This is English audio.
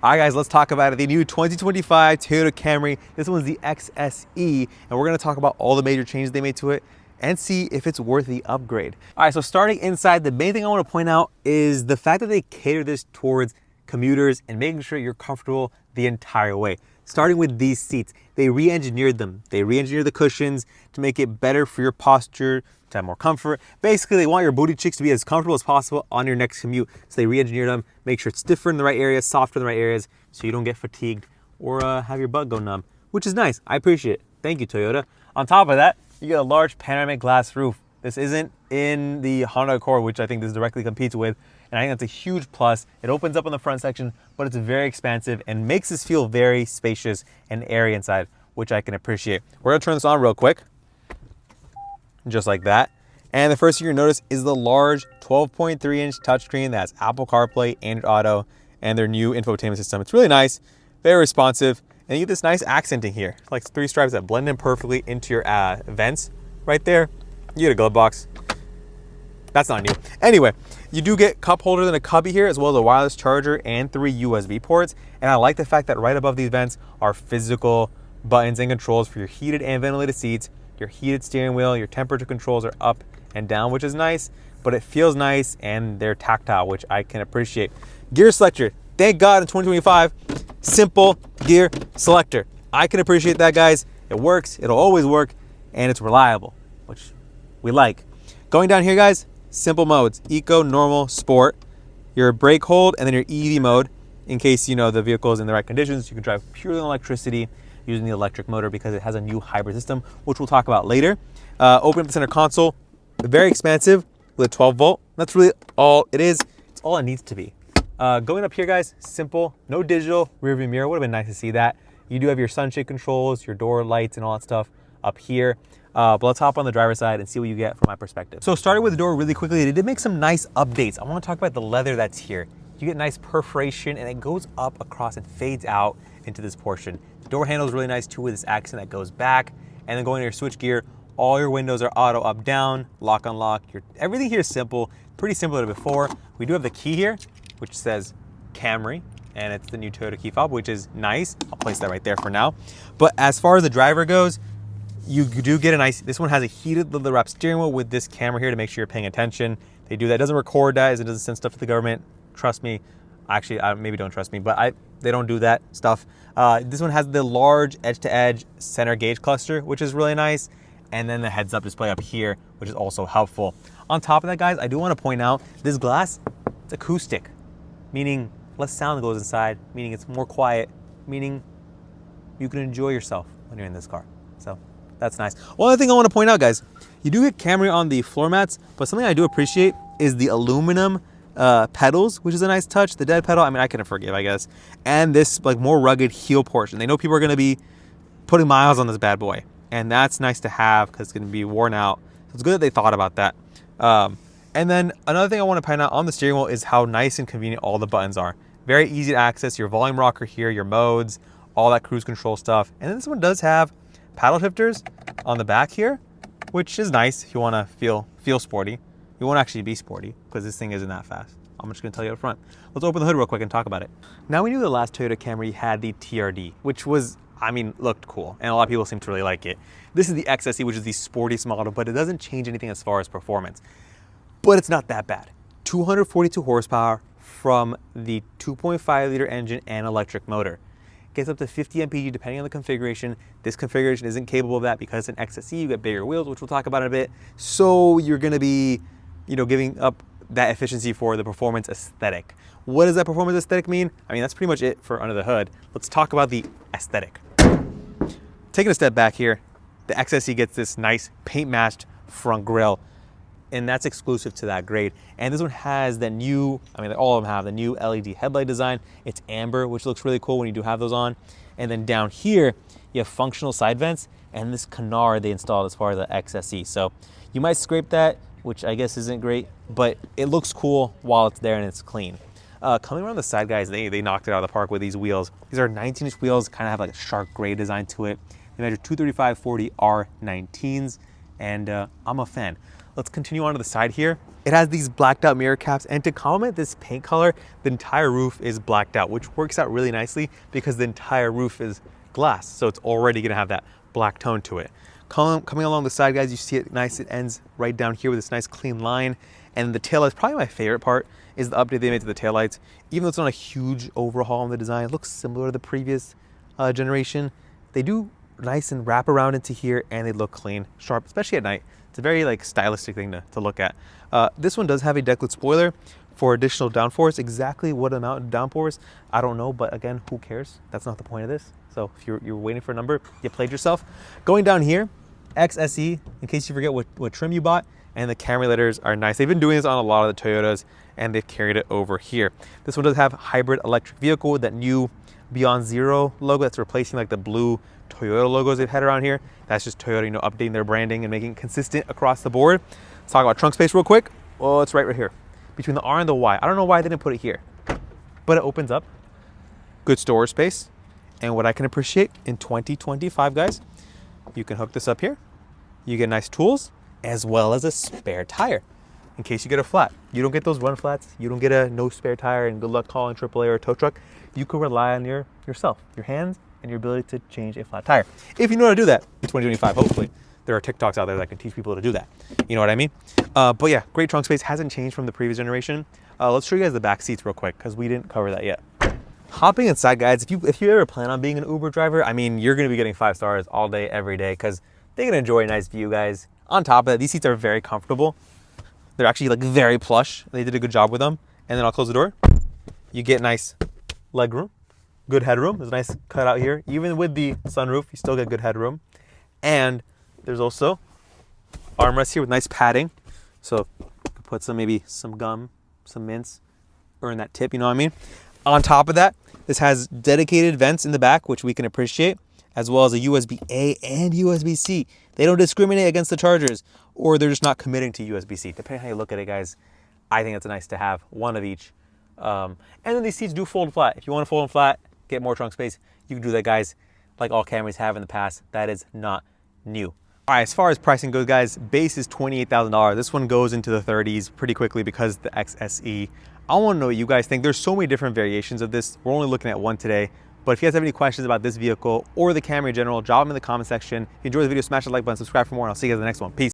All right, guys, let's talk about it. The new 2025 Toyota Camry. This one's the XSE, and we're gonna talk about all the major changes they made to it and see if it's worth the upgrade. All right, so starting inside, the main thing I wanna point out is the fact that they cater this towards commuters and making sure you're comfortable the entire way. Starting with these seats, they re-engineered them. They re-engineered the cushions to make it better for your posture, to have more comfort. Basically, they want your booty cheeks to be as comfortable as possible on your next commute. So they re-engineered them, make sure it's stiffer in the right areas, softer in the right areas, so you don't get fatigued or have your butt go numb, which is nice. I appreciate it. Thank you, Toyota. On top of that, you get a large panoramic glass roof. This isn't in the Honda Accord, which I think this directly competes with, and I think that's a huge plus. It opens up in the front section, but it's very expansive and makes this feel very spacious and airy inside, which I can appreciate. We're gonna turn this on real quick, just like that. And the first thing you're gonna notice is the large 12.3-inch touchscreen that has Apple CarPlay, Android Auto, and their new infotainment system. It's really nice, very responsive, and you get this nice accenting here, like 3 stripes that blend in perfectly into your vents right there. You get a glove box. That's not new. Anyway, you do get cup holders and a cubby here, as well as a wireless charger and 3 USB ports. And I like the fact that right above these vents are physical buttons and controls for your heated and ventilated seats, your heated steering wheel, your temperature controls are up and down, which is nice, but it feels nice and they're tactile, which I can appreciate. Gear selector, thank God in 2025, simple gear selector. I can appreciate that, guys. It works, it'll always work, and it's reliable, which we like. Going down here, guys, simple modes, eco, normal, sport, your brake hold, and then your EV mode. In case you know the vehicle is in the right conditions, you can drive purely on electricity using the electric motor because it has a new hybrid system, which we'll talk about later. Open up the center console, very expansive with a 12 volt. That's really all it is. It's all it needs to be. Going up here, guys, simple, no digital rear view mirror. Would have been nice to see that. You do have your sunshade controls, your door lights and all that stuff up here. But let's hop on the driver's side and see what you get from my perspective. So starting with the door really quickly, they did make some nice updates. I want to talk about the leather that's here. You get nice perforation and it goes up across and fades out into this portion. The door handle is really nice too with this accent that goes back. And then going to your switch gear, all your windows are auto up, down, lock, unlock. Everything here is simple, pretty similar to before. We do have the key here, which says Camry, and it's the new Toyota key fob, which is nice. I'll place that right there for now. But as far as the driver goes, you do get a nice, this one has a heated leather wrap steering wheel with this camera here to make sure you're paying attention. They do that. It doesn't record that, it doesn't send stuff to the government. Trust me. Actually, maybe don't trust me, but they don't do that stuff. This one has the large edge-to-edge center gauge cluster, which is really nice. And then the heads-up display up here, which is also helpful. On top of that, guys, I do want to point out this glass, it's acoustic, meaning less sound goes inside, meaning it's more quiet, meaning you can enjoy yourself when you're in this car. So that's nice. One other thing I want to point out, guys, you do get Camry on the floor mats, but something I do appreciate is the aluminum pedals, which is a nice touch. The dead pedal, I mean, I can forgive, I guess. And this like more rugged heel portion. They know people are going to be putting miles on this bad boy. And that's nice to have because it's going to be worn out. So it's good that they thought about that. And then another thing I want to point out on the steering wheel is how nice and convenient all the buttons are. Very easy to access. Your volume rocker here, your modes, all that cruise control stuff. And then this one does have paddle shifters on the back here, which is nice if you want to feel sporty. You won't actually be sporty because this thing isn't that fast. I'm just going to tell you up front. Let's open the hood real quick and talk about it. Now we knew the last Toyota Camry had the TRD, which was, I mean, looked cool, and a lot of people seem to really like it. This is the XSE, which is the sportiest model, but it doesn't change anything as far as performance. But it's not that bad. 242 horsepower from the 2.5 liter engine and electric motor. Gets up to 50 mpg depending on the configuration. This configuration isn't capable of that because it's an XSE. You get bigger wheels, which we'll talk about in a bit. So you're going to be, giving up that efficiency for the performance aesthetic. What does that performance aesthetic mean? I mean, that's pretty much it for under the hood. Let's talk about the aesthetic. Taking a step back here, the XSE gets this nice paint matched front grille, and that's exclusive to that grade. And this one has the new, all of them have the new LED headlight design. It's amber, which looks really cool when you do have those on. And then down here, you have functional side vents and this canard they installed as far as the XSE. So you might scrape that, which I guess isn't great, but it looks cool while it's there and it's clean. Coming around the side, guys, they knocked it out of the park with these wheels. These are 19-inch wheels, kind of have like a sharp gray design to it. They measure 235/40 R19s, and I'm a fan. Let's continue on to the side here. It has these blacked out mirror caps, and to complement this paint color, the entire roof is blacked out, which works out really nicely because the entire roof is glass, so it's already gonna have that black tone to it. Coming along the side, guys, you see it nice. It ends right down here with this nice clean line. And the taillights, probably my favorite part, is the update they made to the taillights. Even though it's not a huge overhaul in the design, it looks similar to the previous generation. They do nice and wrap around into here, and they look clean, sharp, especially at night. It's a very like stylistic thing to look at. This one does have a decklit spoiler for additional downforce. Exactly what amount of downforce, I don't know, but again, who cares? That's not the point of this. So if you're waiting for a number, you played yourself. Going down here, XSE, in case you forget what trim you bought, and the Camry letters are nice. They've been doing this on a lot of the Toyotas, and they've carried it over here. This one does have hybrid electric vehicle with that new Beyond Zero logo that's replacing like the blue Toyota logos they've had around here. That's just Toyota, you know, updating their branding and making it consistent across the board. Let's talk about trunk space real quick. Oh, it's right here. Between the R and the Y. I don't know why they didn't put it here, but it opens up. Good storage space. And what I can appreciate in 2025, guys, you can hook this up here. You get nice tools as well as a spare tire in case you get a flat. You don't get those run flats. You don't get a no spare tire and good luck calling AAA or a tow truck. You can rely on yourself, your hands, and your ability to change a flat tire. If you know how to do that in 2025, hopefully. There are TikToks out there that can teach people to do that. You know what I mean? But yeah, great trunk space. Hasn't changed from the previous generation. Let's show you guys the back seats real quick because we didn't cover that yet. Hopping inside, guys, if you ever plan on being an Uber driver, I mean, you're gonna be getting 5 stars all day, every day, because they can enjoy a nice view, guys. On top of that, these seats are very comfortable. They're actually like very plush. They did a good job with them. And then I'll close the door. You get nice leg room, good headroom. There's a nice cutout here. Even with the sunroof, you still get good headroom. And there's also armrests here with nice padding. So you can put maybe some gum, some mints, earn that tip, you know what I mean? On top of that, this has dedicated vents in the back, which we can appreciate, as well as a USB-A and USB-C. They don't discriminate against the chargers, or they're just not committing to USB-C. Depending on how you look at it, guys, I think it's nice to have one of each. And then these seats do fold flat. If you want to fold them flat, get more trunk space, you can do that, guys, like all Camrys have in the past. That is not new. All right, as far as pricing goes, guys, base is $28,000. This one goes into the 30s pretty quickly because the XSE. I want to know what you guys think. There's so many different variations of this. We're only looking at one today. But if you guys have any questions about this vehicle or the Camry in general, drop them in the comment section. If you enjoyed the video, smash the like button, subscribe for more, and I'll see you guys in the next one. Peace.